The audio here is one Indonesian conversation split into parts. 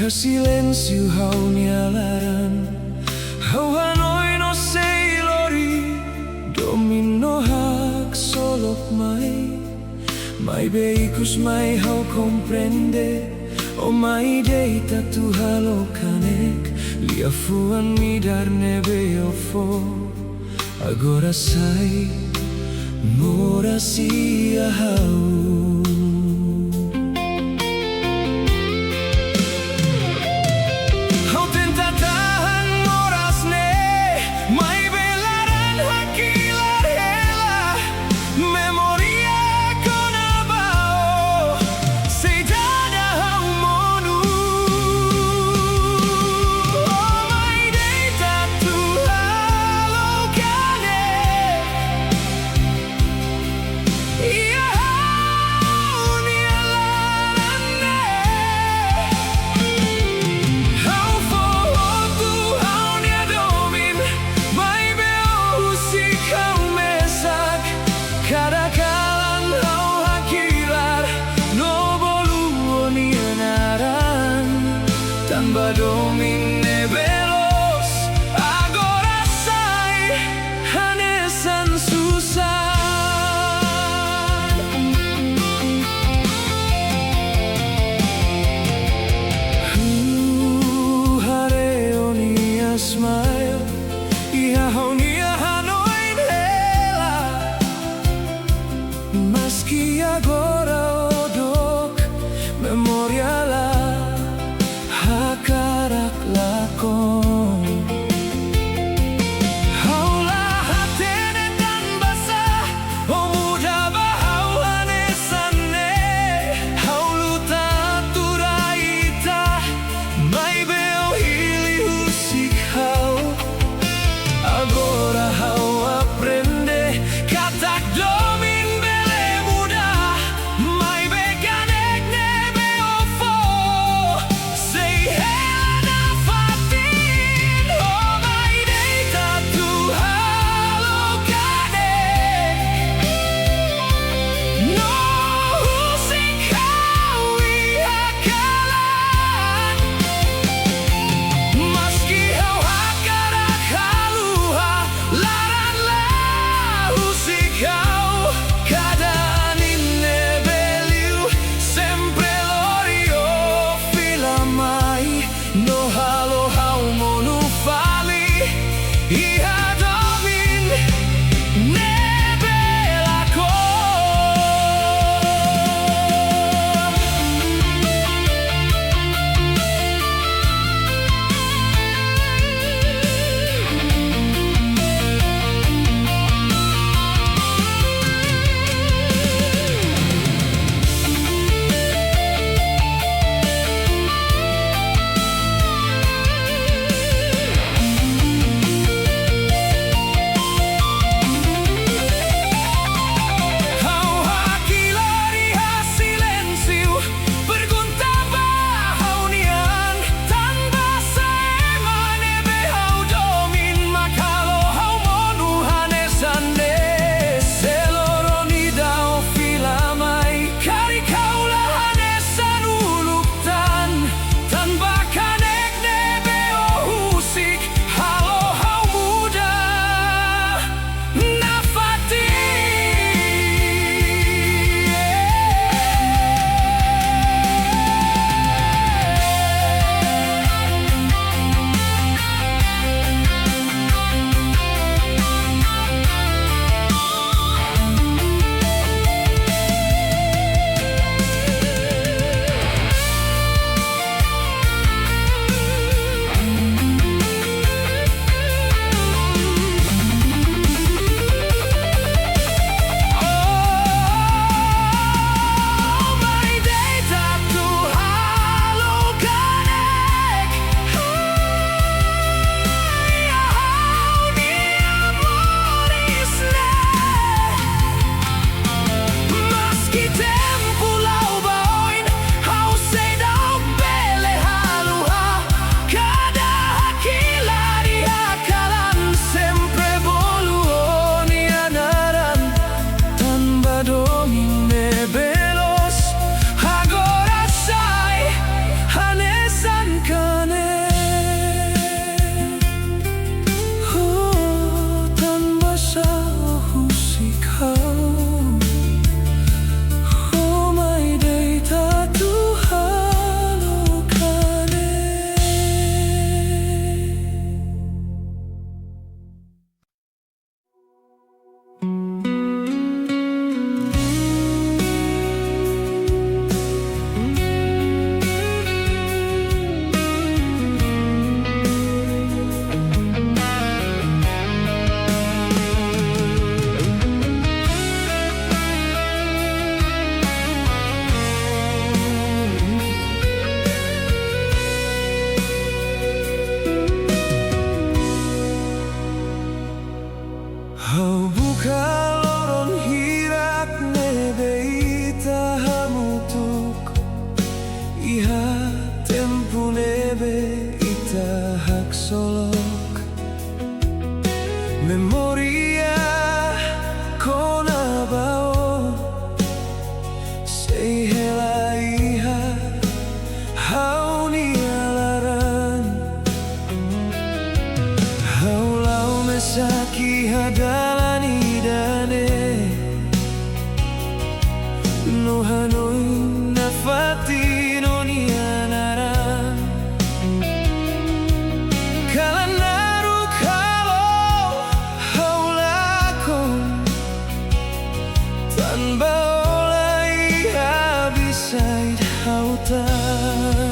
silenzio hau nialaran, hau hanoi no sei lori, domino hak solok mai beikus mai hau comprende, o mai deita tu halokanek, lia fuan midar nebe ofo, agora sai, mora sia hau. Domine veloz, agora sai, hanesan susah. Hareo ni asmayo, ihaho ni hanoin hela, meski agora odok memoriala hakarak la adalah nidane no hanoi nafati no nianaran kala naru kalau haulakon tanpa oleh habisai hautan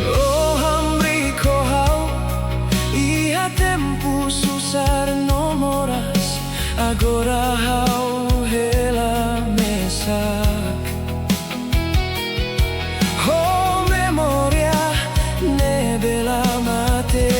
oh hamri kohau ia tempo susar no moras agora hau hela mesak oh memoria ne bela mate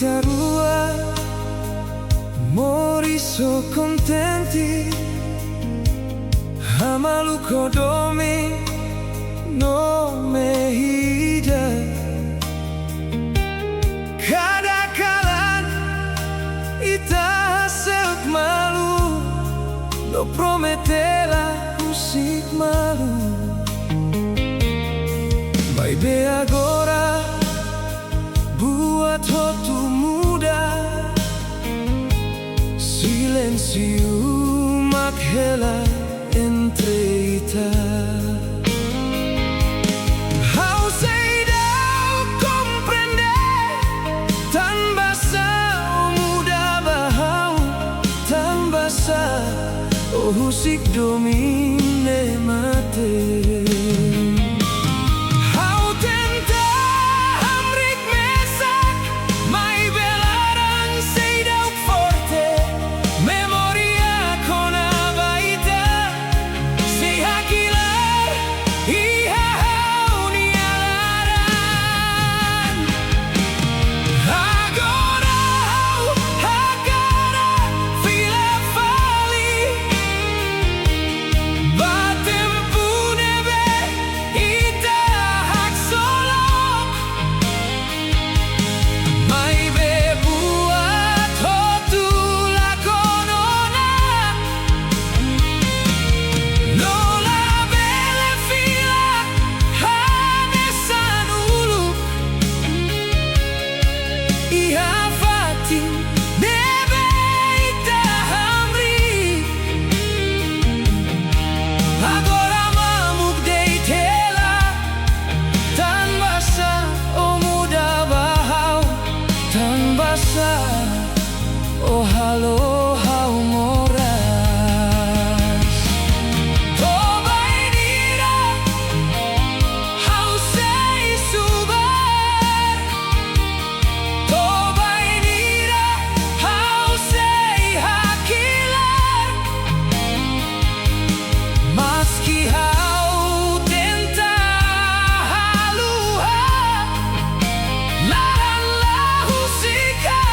tarua, mori so contenti, amaluko domi no me hida. Kadang-kadang ita hasek malu, no prometela musik malu. Baby agora buat waktu muda, silencio maghela entre ita. How say thou comprender, tan basa o muda bahau, tan basa o husik domine mate. Oh halo hau moras, tobai dira, hau sei subar, tobai dira, hau sei hakilar, maski hau tenta halua, laran lahu sikau.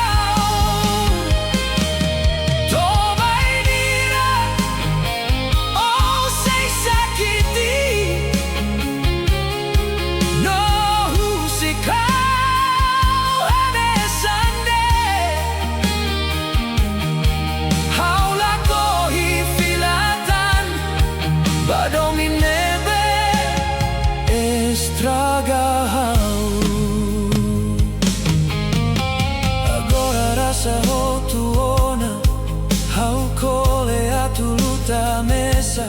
Sa ho tuona, hau kole atu luta mesa,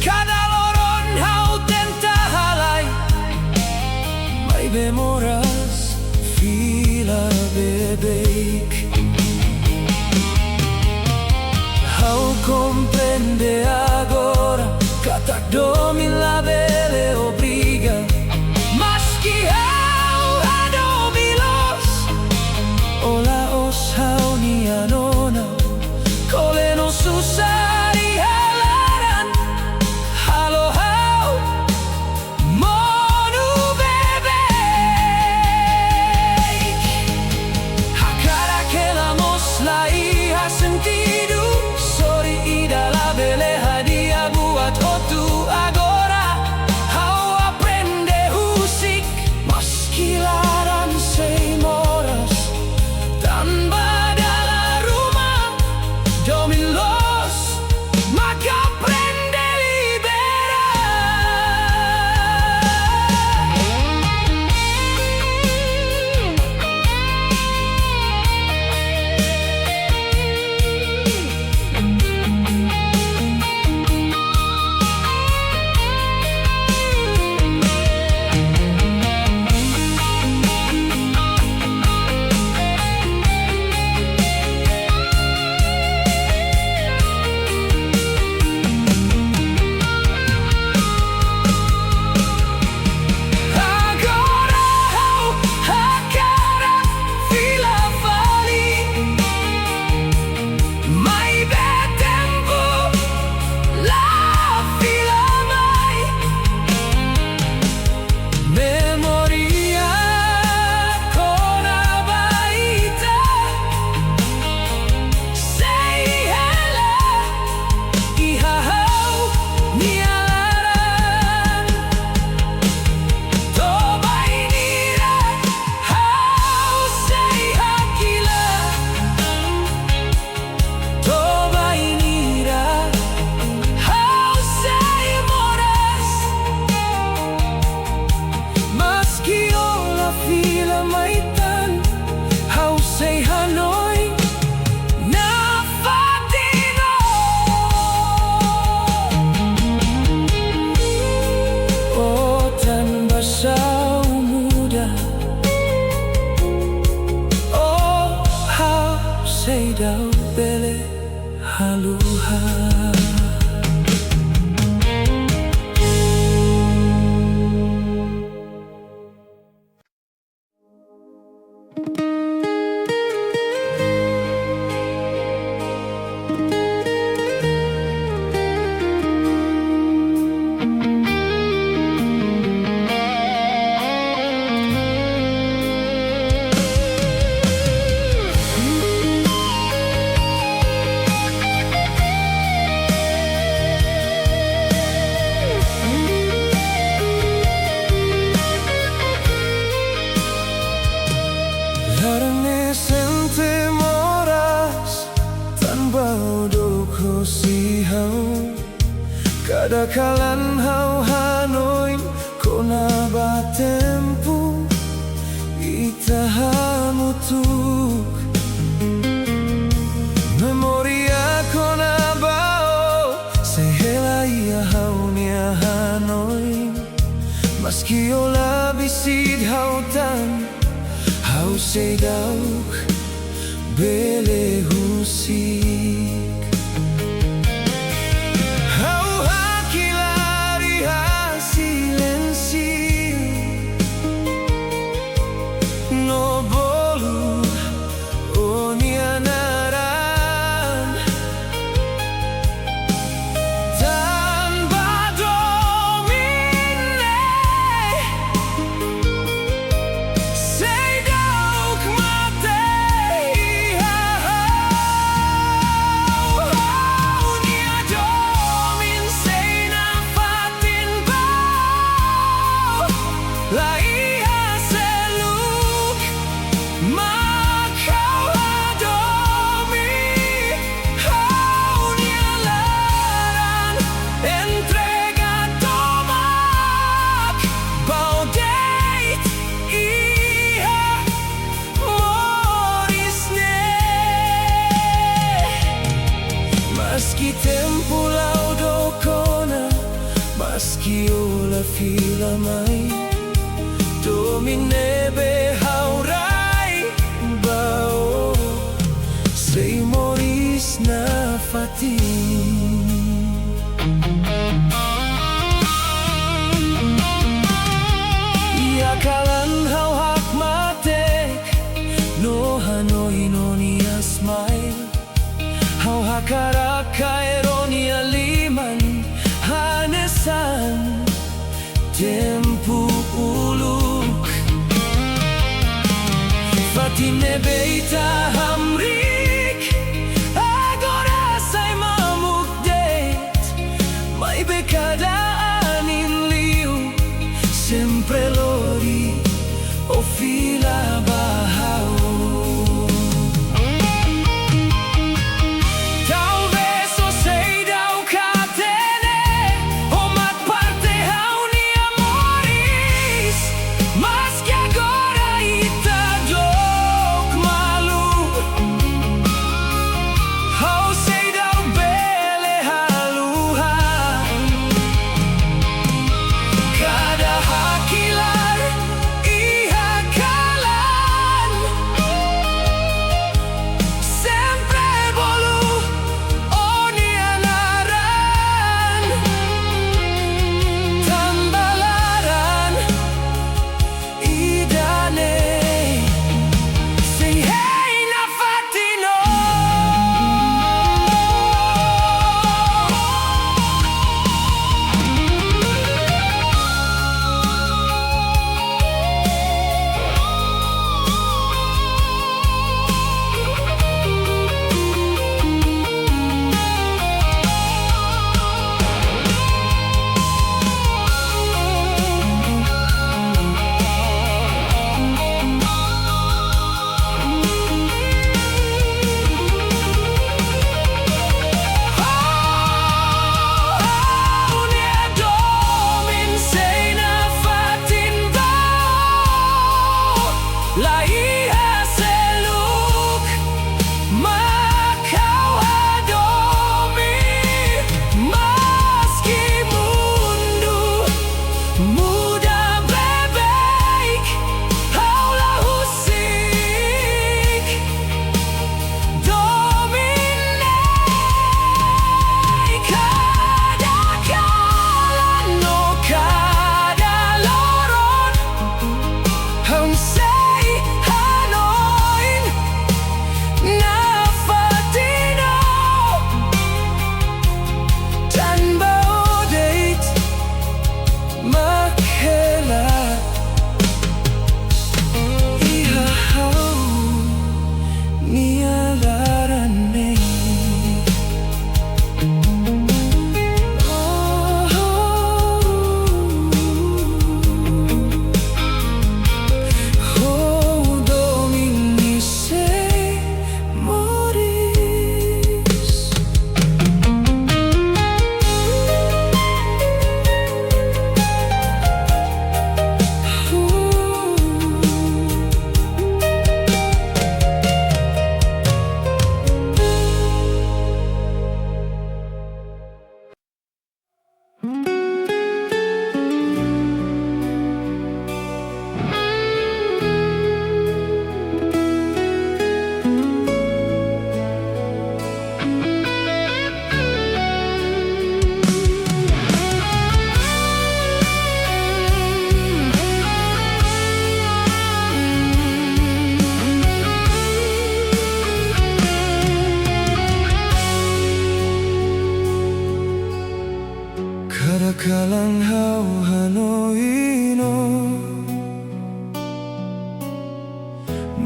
kada loron hau tenta halai, mai bemoras fila bebeik. Hau comprende agora, katak domi la bele obriga, mas que hau adomilos, ola hau ni anona, kole no susari halaran, halo hau monu bebek. Hakara que la mosla y ha sentido, sorry ida la bele hadia buat otu agora, Kalan hanoy ko na ba tempo itahamutuk Memoria ko na ba o sehela iyahaw niya hanoy Maski o labisid hautan hau say dauk bele husik Maski tempo laudo kona Maski ola fila mai Domine behaurai bao Sei moris na fati Ia kalan hau hak matek No hanoi no ni smile Hau hakaraka eronia liman hanesan tempu uluk Fatine beita hamrik agora sai mamukdet Mai bekadaan in liu sempre lori o fila bahau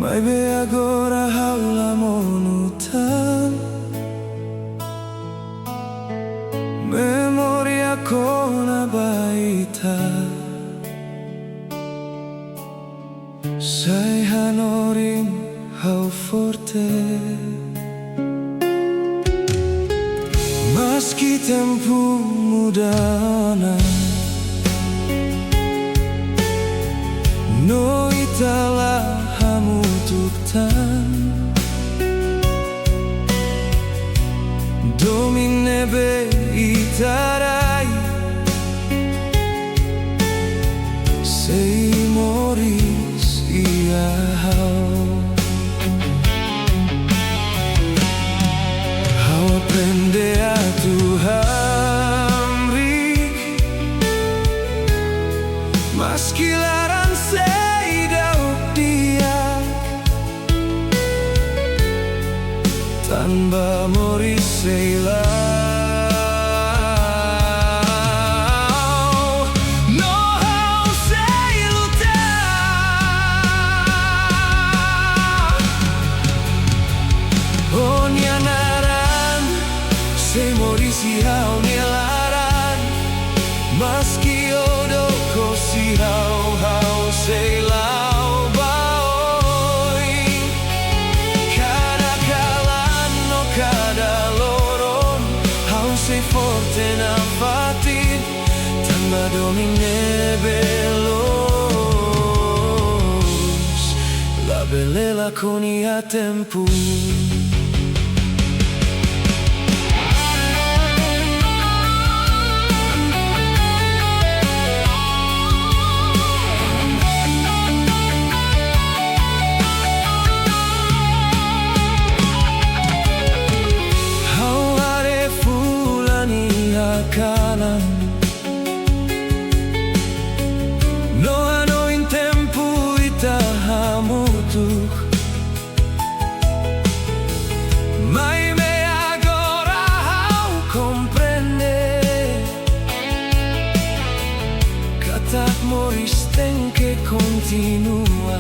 Mai be agora haula monutan memoria kona baita sai hanorin hau forte meski tempo mudana no itala hamutuktan domin nebe itarai sei moris ia hau aprende a Tuhan meski larang sei dauk dia tanpa moris sei si hau nilaran maski odo si hau sei lau baoi cada kalan no cada loron hau sei forte na fatin tanpa domine belos la belela con ia tempo. No hanno in tempo itahamutuk mai me agora hau comprende katak moris ten que continua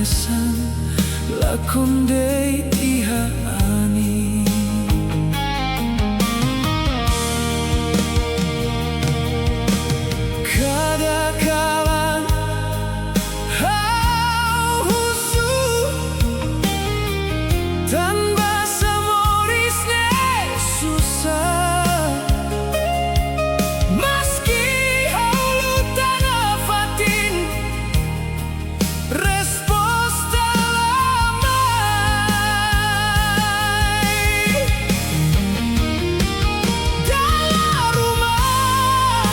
pesan lakon dei ihani. Kadang-kadang husu tanpa semorisnya susah. Meski haulu tanah fatin respos dalamai dalam rumah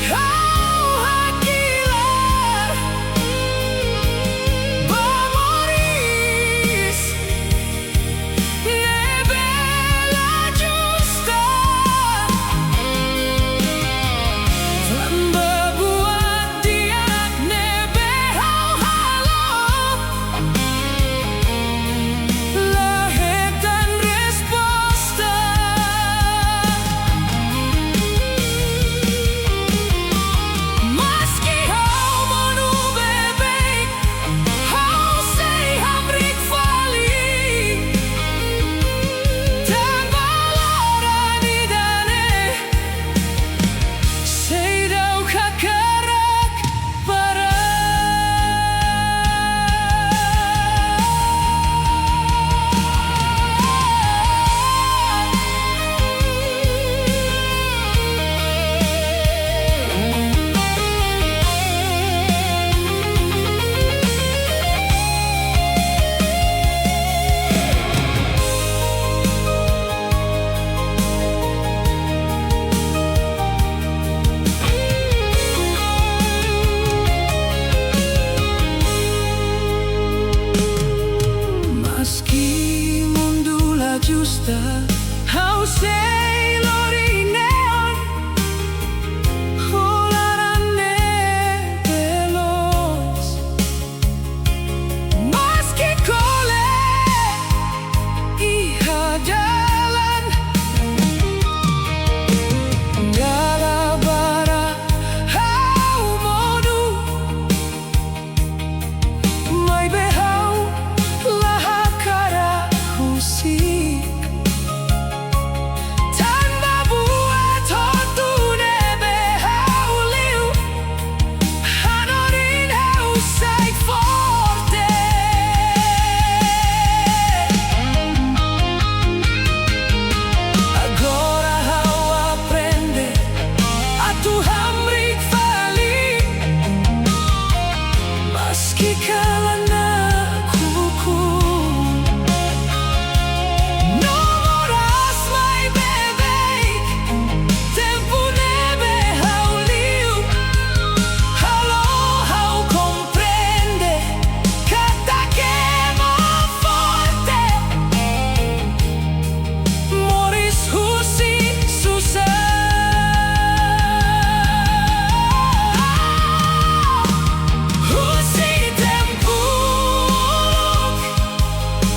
hau hakilar memoris nebela justa tanpa buat dia nebe hau halop lahirkan resposta. Meski hau monu bebek hau sei hamrik fali tanpa lorani dane sei dau kakarak para. Meski mundula justa hau sei lori neon holarane veloz. Meski kole iha jalan dalam bara hau modu mai behau lahakara husik tanpa buat hotu nebe hau liu hanorin hau sai forte. Agora hau aprende a tu hamrik fali meski kalana kuku. No moras mai bebek tempo nebe hau liu halo hau comprende kata que más forte moris husi susah. Husi tempuluk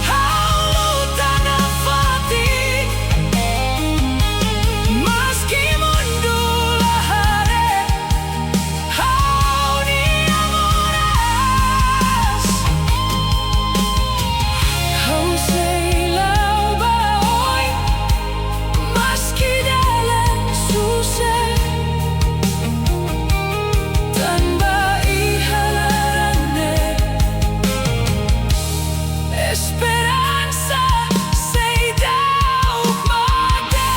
haulu tanah fatin meski mundula hare hau ni amoras hau sei lau baoi meski dalam susah tanpa ihalarane esperanza sei dau mate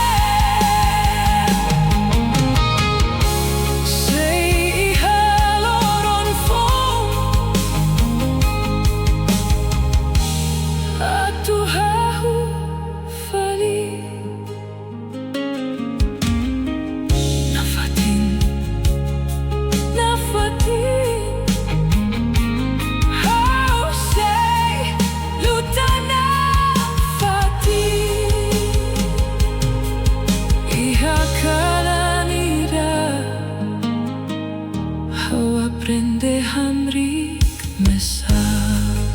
sei ihaloron fong atu hau fali nafatin hau sei lutana fatin iha kalanida hau aprende hamrik mesak.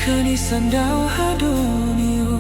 kanisan daw hadonio.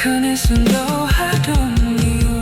Kanisan daw hadonio.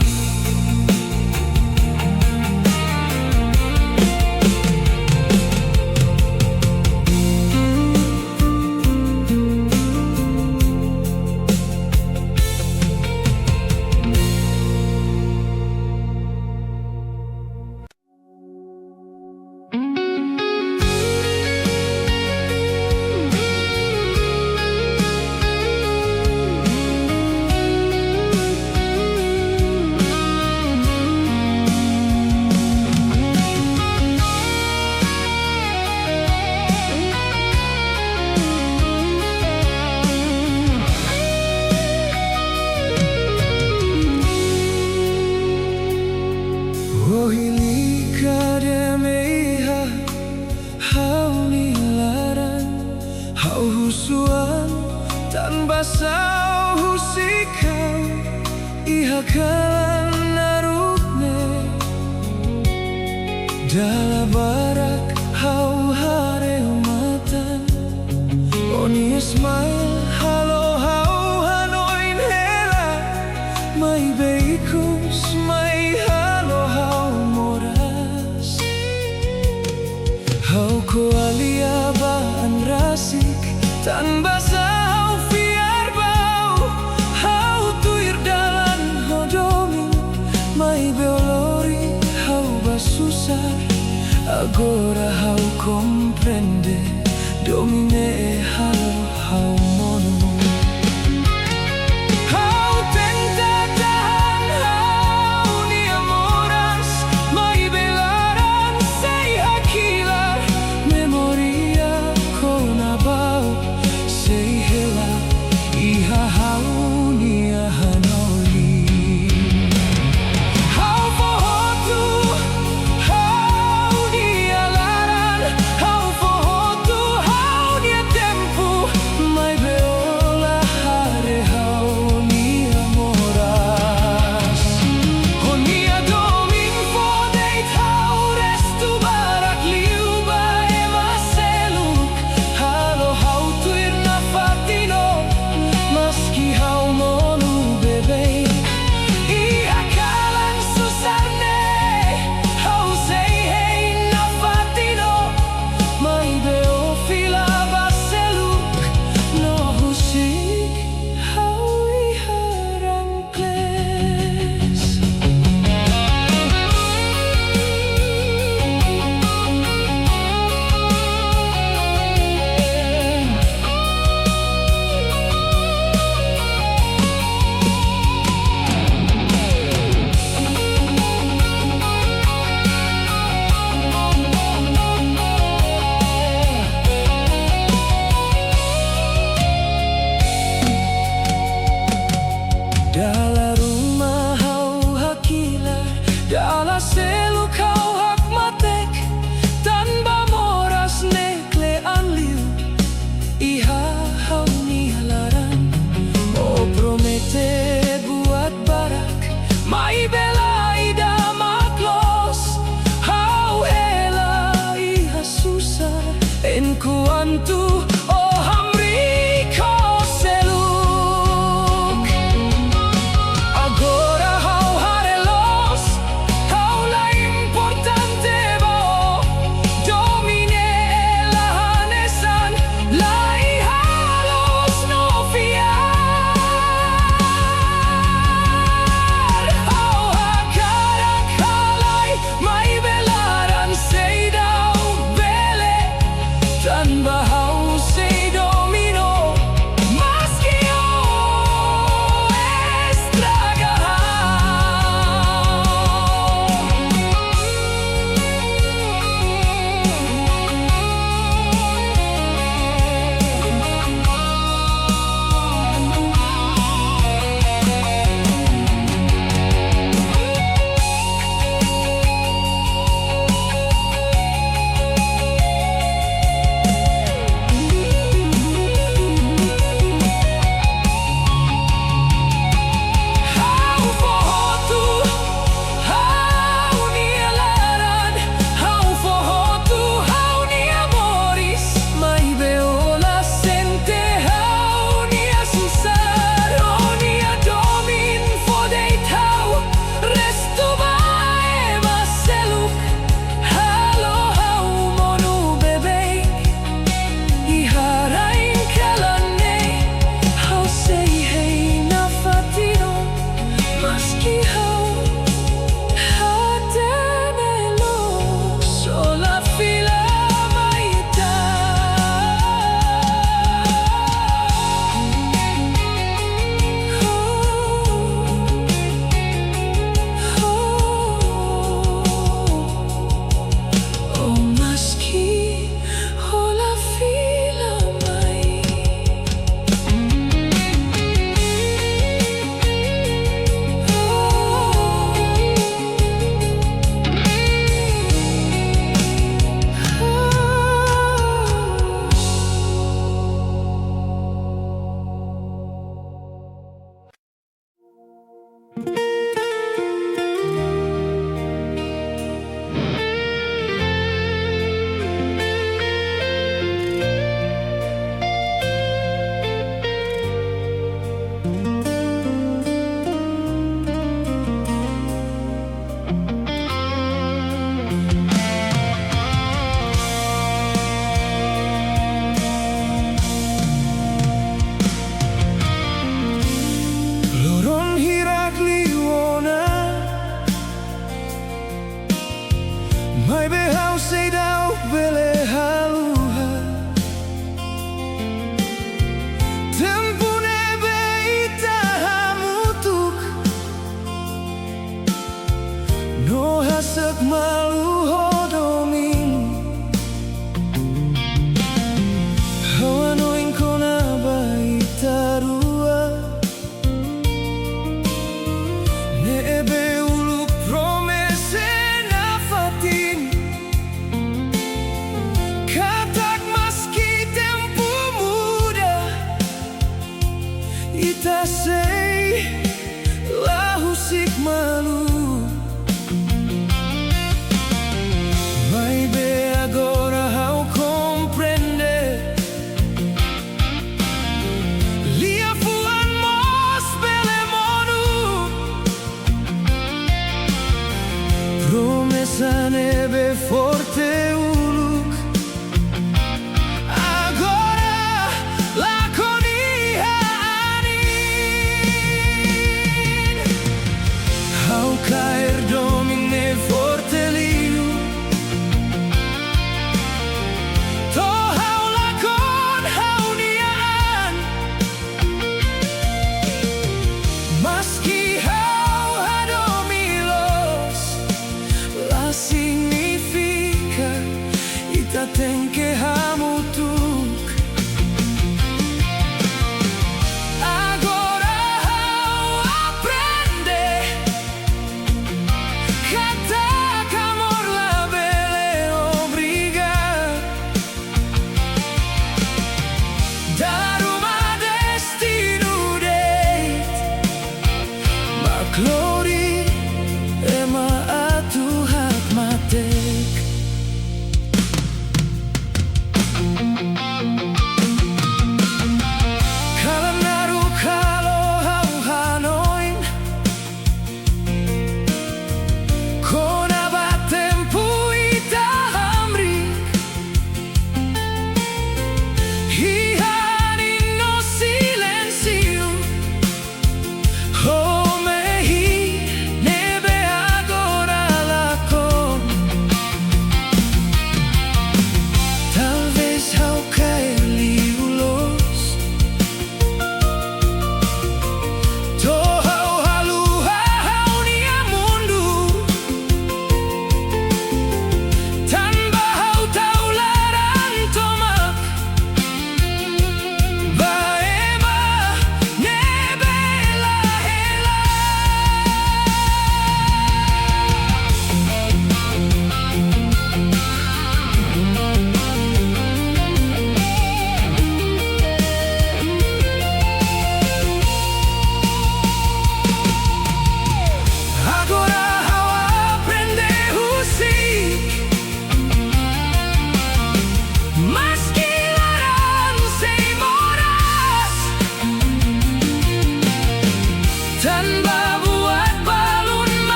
Oh hilika demeha hau nilaran hau husuan tanpa sau husikau iha kalan narukne dala barak hau hareu matan oni smile halo hau hanoin hela mai beikus mai halo hau moras hau ko alia baan rasik tanpa sau fiar bau hau tuir dalan hodomin mai beolori hau basusar agora hau comprende domine halo hau mono. Dala rumah hau hakila, dala selu kau hak matek, tanpa moras nekle anliu, iha hau ni halaran, oh promete buat barak, hagmalu hodomin hawanoin ko na ba itarua neebe uluk promese na fatin katak maski tempo muda ita sei lahusik malu. Agora ao compreender Lia fuan mos belemonu Promessa nebe forte uluk Agora laconia anin Ao cair domine forte liu tem que hamutuk agora ao aprender katak amor la bele obrigar dar uma destino date ma glori ema atu hak matek.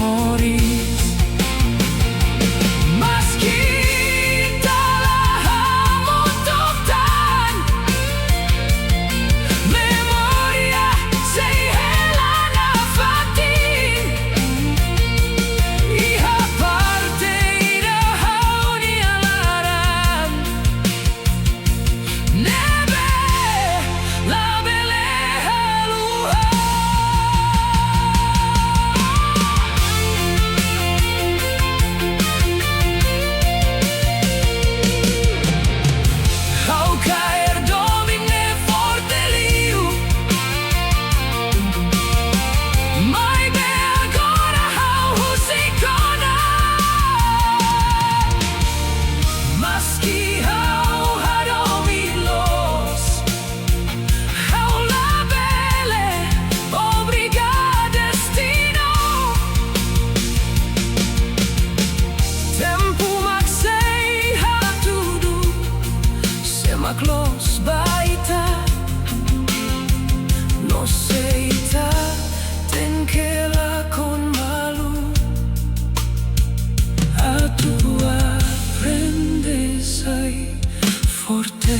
Moris Maski telah hamutukkan Memoria sehelana fatin Iha parte ida haunia laran Nebe la bele haluha Close baita no seita ten que la con malu a tu aprendes ai forte.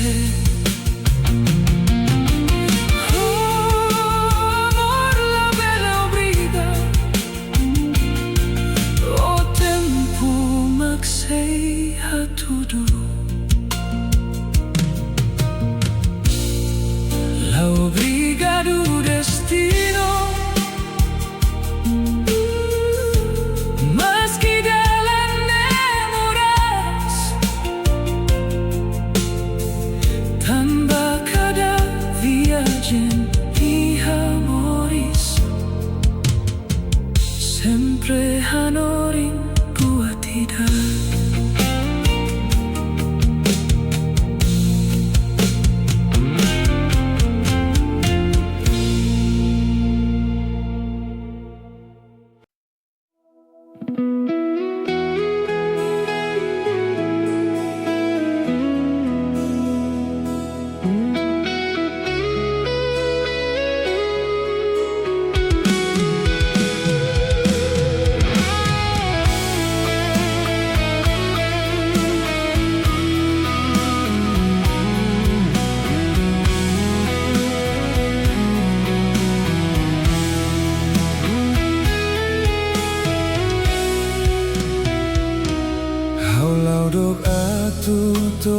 Amor la bella obriga o tempo maxei a tudo obrigado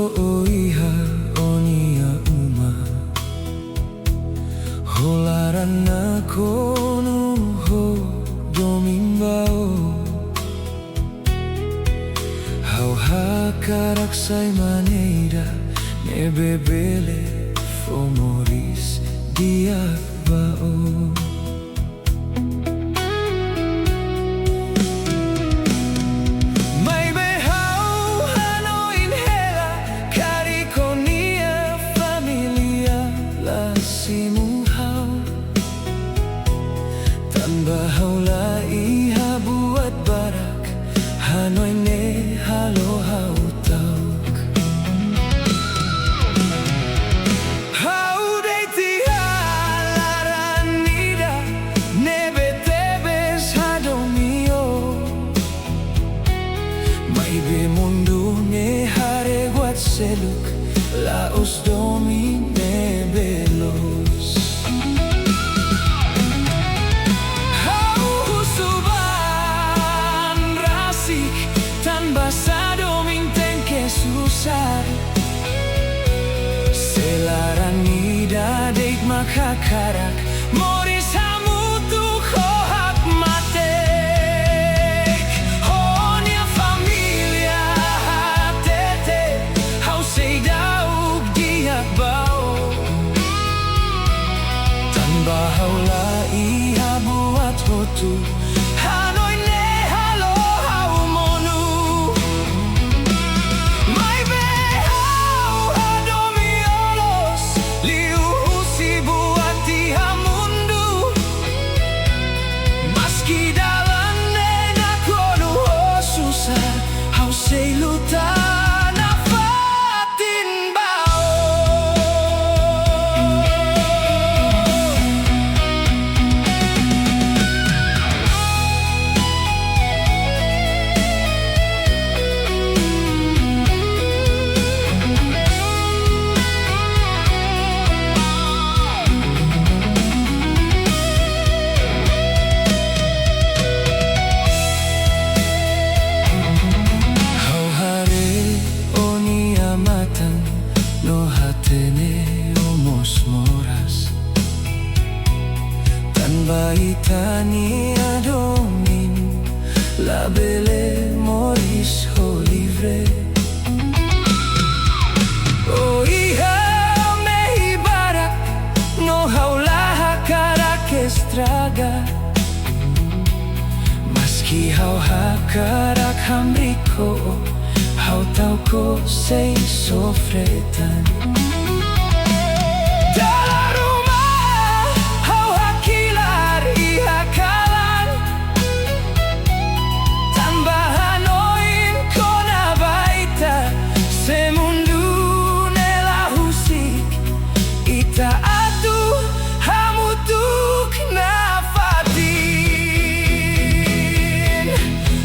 oh iha onia uma holarana kono ho domimbao hau hakarak sai maneira ne bebele fomoris dia bao. Bahaulah iha buat barak Hanoi ne halo hau tauk Hau deiti halaranida Nebe tebes hadomio Mai be mundu ne hare guat seluk Laos domi ne belos Selaranida deit makakarak Moris hamutu hohak matek Honia familia hatete Hau seidauk diak bau Tan bahaula iha buat hotu Hanoi ne halo hau monu Sei lutar na fatin bao no hatene omos moras tan baitani adomin la belle moris ho livre oh iha me ibarak no haulaha karak estraga maski hau hakarak hamriko Hau tau ko sei sofretan Dalam rumah hau hakilar iha kalan Tambahan oin kona baita Semundu nela husik Ita atu hamutuk na fatin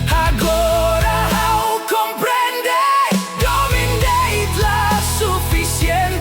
Agora hau comprende Dominate la suficiente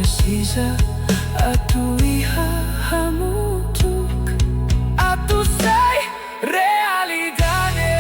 precisa a tu hija hamutuk a tu sei realidade.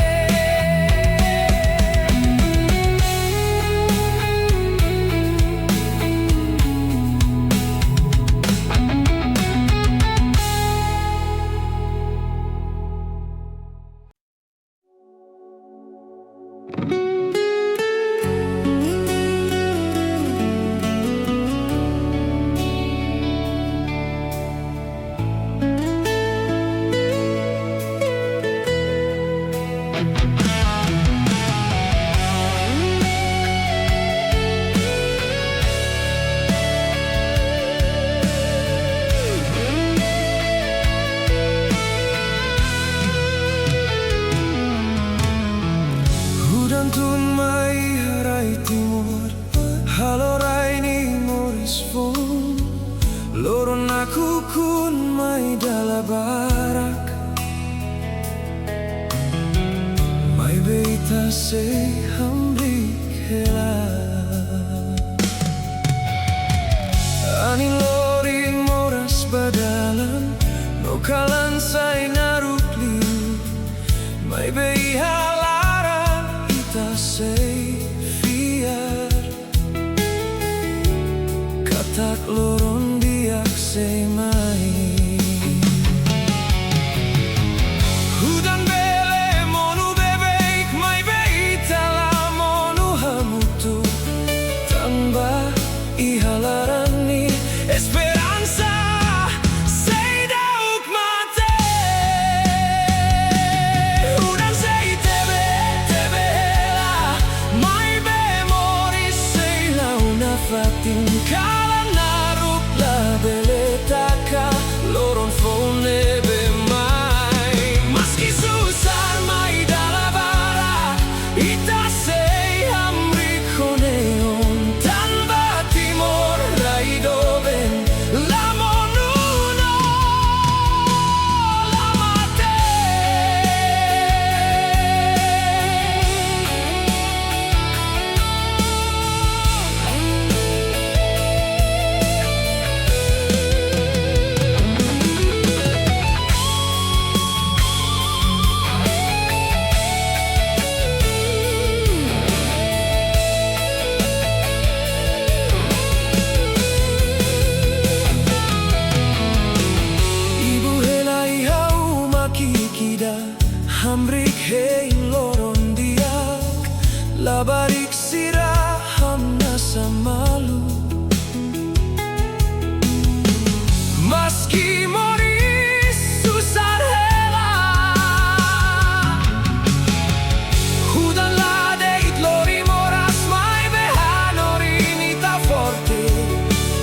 Tetun mai harai timur halorai ni moris fun loron aku kun mai dala barak mai beita se hamri hela ani lori moras badalan no kalan sai narukli mai beita sei fiar katak loron diak sei mai hudan bele monu bebek mai beita la monu hamutu tamba ihalarani esperanza sei dauk mate hudan sei tebe fatin kala naruk la beletaka loron fone be mai maski susar mai dala bara ita sei hamri koneon tanba timor raidoben la monuno la mate. Hamrik hei loron diak labarik sirah hamna samalu maski moris susar hela hudan ladeit lori moras mai behanori nita forte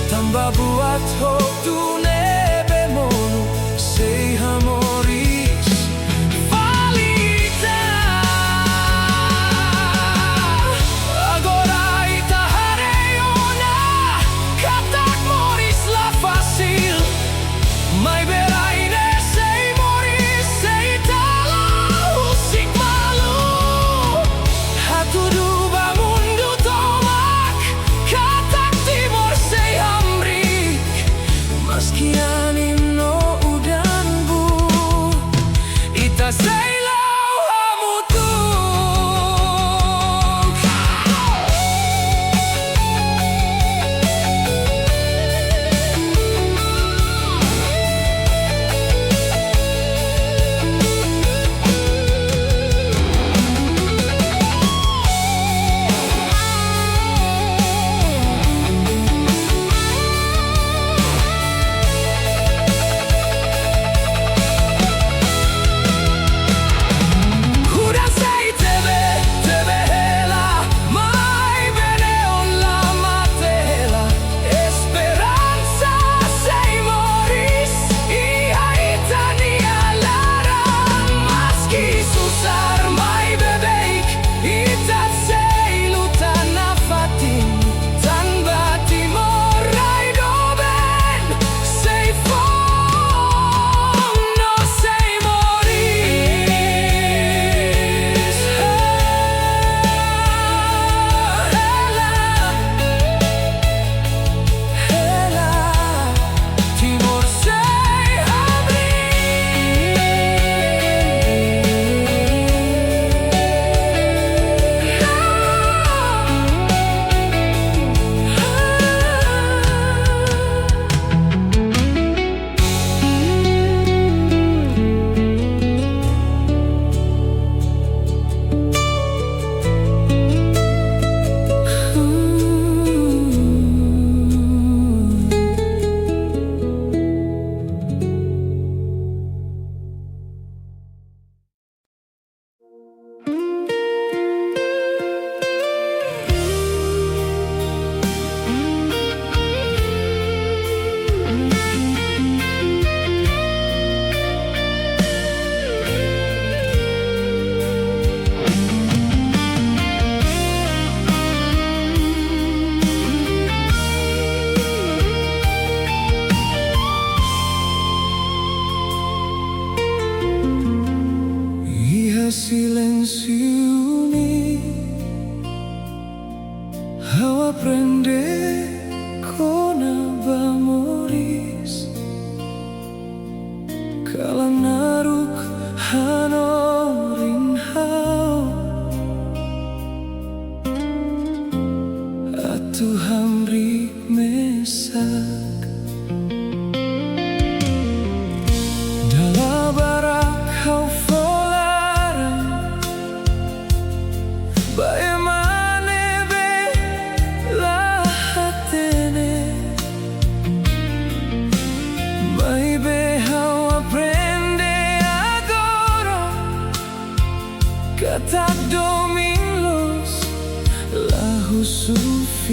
tamba buat hok tu nebe monu sei hamoris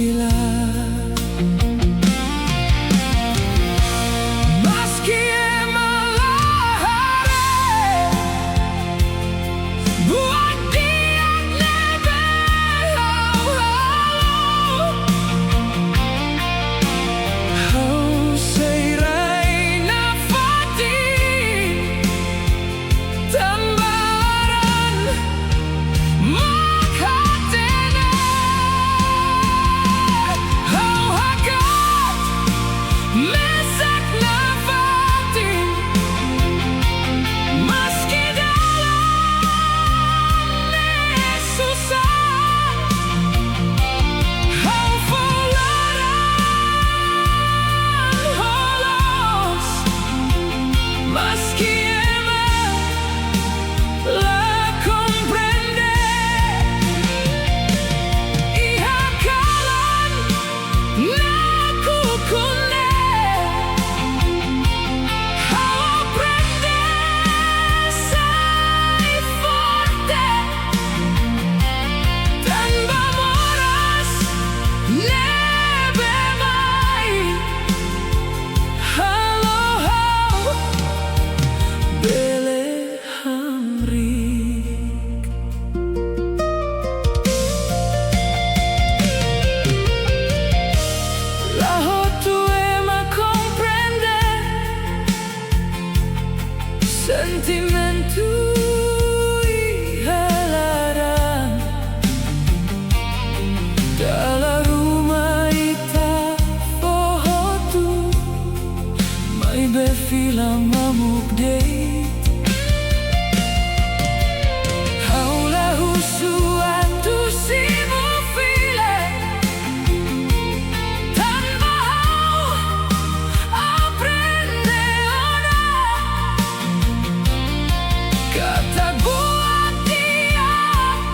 berkilat. Meski malam hari buat dia lebih Kau serai nafati tambaran makatene Kau hakat mesak nafati meski dalamnya susah Kau fularan holos meski emang la comprende Iha kalan naku kune Kau aprende sai forte tanpa moras nebe mai Halo hau bele hamrik Laho tu ema comprende sentimentu ihalaran Dalam rumah ita fohotu mai befilang mamuk date Haulahu suatu simu file tanpa hau aprende ona kata buat dia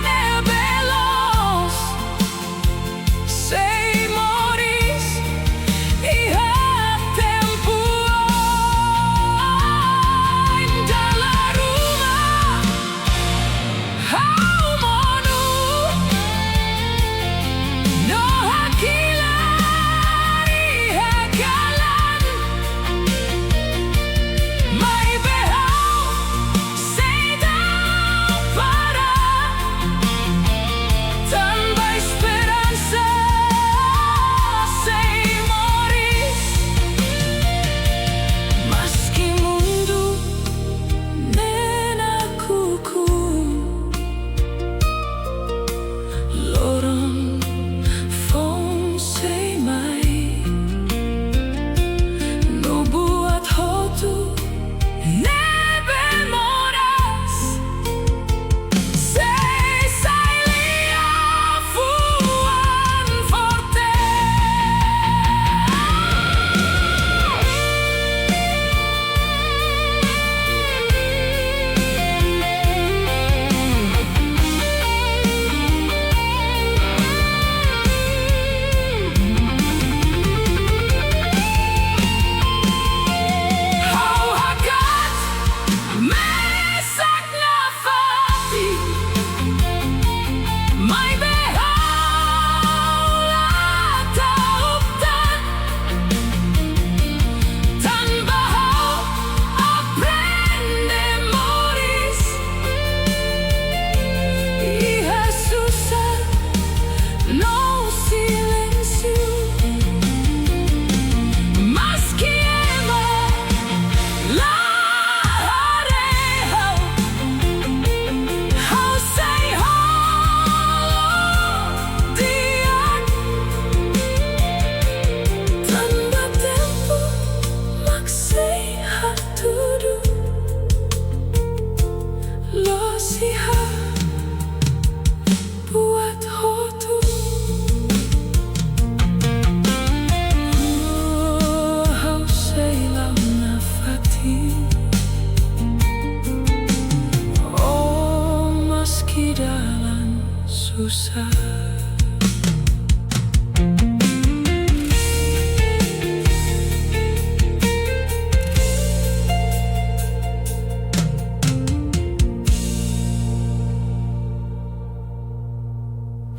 nebelos sei moris iha tempo dalam rumah hau monu no hakilari hakalan mai behau sei dau para tanpa esperanza sei moris meski mundo nena kuku lorong fong sei mai no buat hotu nebe moras sei sai lia fuan forte Kau hakat mesak nafati mai behau la tauptan tanpa hau aprende moris iha susah no silencio meski emang la harehau Kau say halo dia tanpa tempo maksai hatudu lo siha buat hotu Kau say lau nafati oh meski dalam susah